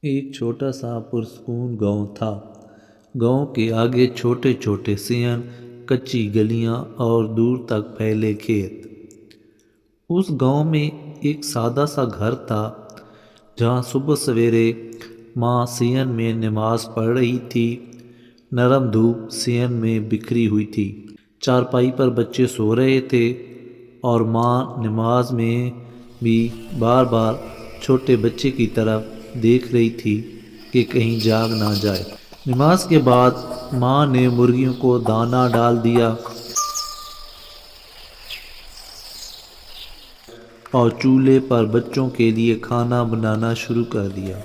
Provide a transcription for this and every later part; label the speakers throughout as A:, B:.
A: ایک چھوٹا سا پرسکون گاؤں تھا۔ گاؤں کے آگے چھوٹے چھوٹے سین، کچی گلیاں اور دور تک پھیلے کھیت۔ اس گاؤں میں ایک سادہ سا گھر تھا جہاں صبح سویرے ماں سین میں نماز پڑھ رہی تھی۔ نرم دھوپ سین میں بکھری ہوئی تھی، چارپائی پر بچے سو رہے تھے اور ماں نماز میں بھی بار بار چھوٹے بچے کی طرف دیکھ رہی تھی کہ کہیں جاگ نہ جائے۔ نماز کے بعد ماں نے مرغیوں کو دانہ ڈال دیا اور چولہے پر بچوں کے لیے کھانا بنانا شروع کر دیا۔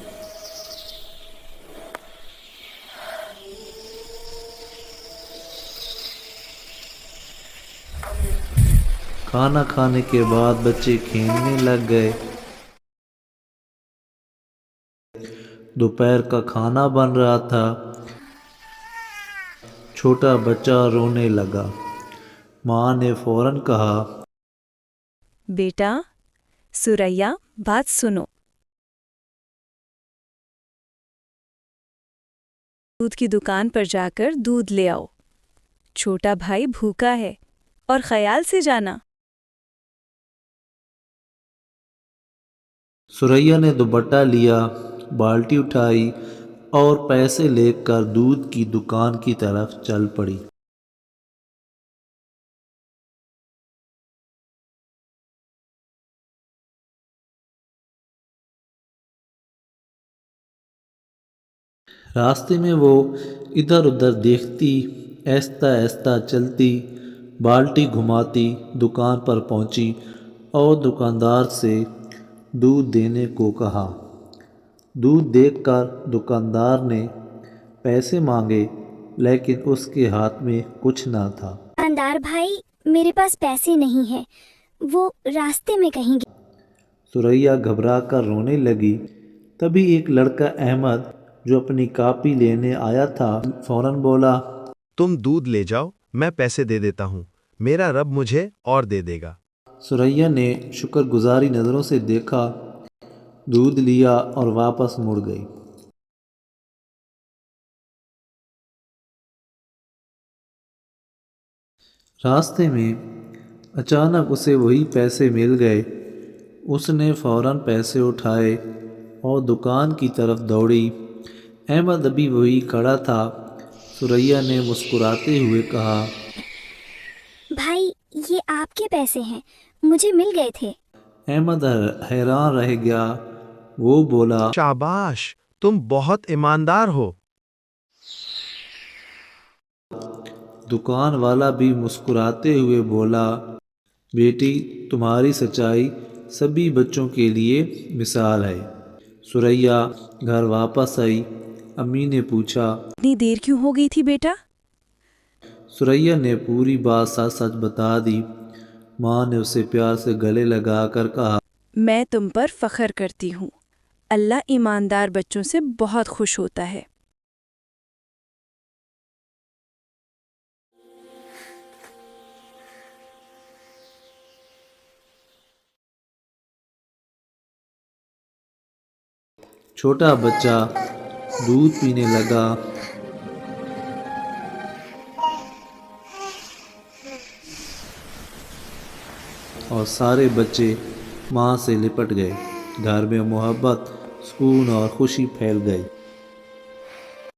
A: کھانا کھانے کے بعد بچے کھیلنے لگ گئے۔ دوپہر کا کھانا بن رہا تھا۔ چھوٹا بچہ رونے لگا۔ ماں نے فوراً کہا،
B: بیٹا سریا، بات سنو۔ دودھ کی دکان پر جا کر دودھ لے آؤ۔ چھوٹا بھائی بھوکا ہے، اور خیال سے جانا۔
A: سریا نے دوپٹہ لیا، بالٹی اٹھائی اور پیسے لے کر دودھ کی دکان کی طرف چل پڑی۔ راستے میں وہ ادھر ادھر دیکھتی، آہستہ آہستہ چلتی، بالٹی گھماتی دکان پر پہنچی اور دکاندار سے دودھ دینے کو کہا۔ دودھ دیکھ کر دکاندار نے پیسے مانگے، لیکن اس کے ہاتھ میں کچھ نہ تھا۔
C: دکاندار بھائی، میرے پاس پیسے نہیں ہیں، وہ راستے میں کہیں گے۔
A: سریا گھبرا کر رونے لگی۔ تبھی ایک لڑکا احمد جو اپنی کاپی لینے آیا تھا فوراً بولا،
D: تم دودھ لے جاؤ، میں پیسے دے دیتا ہوں، میرا رب مجھے اور دے دے گا۔
A: سریا نے شکر گزاری نظروں سے دیکھا، دودھ لیا اور واپس مڑ گئی۔ راستے میں اچانک اسے وہی پیسے مل گئے۔ اس نے فوراً پیسے اٹھائے اور دکان کی طرف دوڑی۔ احمد ابھی وہی کھڑا تھا۔ سریا نے مسکراتے ہوئے کہا،
C: بھائی، یہ آپ کے پیسے ہیں، مجھے مل گئے تھے۔
A: احمد حیران رہ گیا۔ وہ بولا،
D: شاباش، تم بہت ایماندار ہو۔
A: دکان والا بھی مسکراتے ہوئے بولا، بیٹی، تمہاری سچائی سبھی بچوں کے لیے مثال ہے۔ سریا گھر واپس آئی۔ امی نے پوچھا،
B: اتنی دیر کیوں ہو گئی تھی بیٹا؟
A: سریا نے پوری بات سچ سچ بتا دی۔ ماں نے اسے پیار سے گلے لگا کر کہا،
B: میں تم پر فخر کرتی ہوں، اللہ ایماندار بچوں سے بہت خوش ہوتا ہے۔
A: چھوٹا بچہ دودھ پینے لگا۔ اور سارے بچے ماں سے لپٹ گئے۔ گھر میں محبت، سکون اور خوشی پھیل گئی۔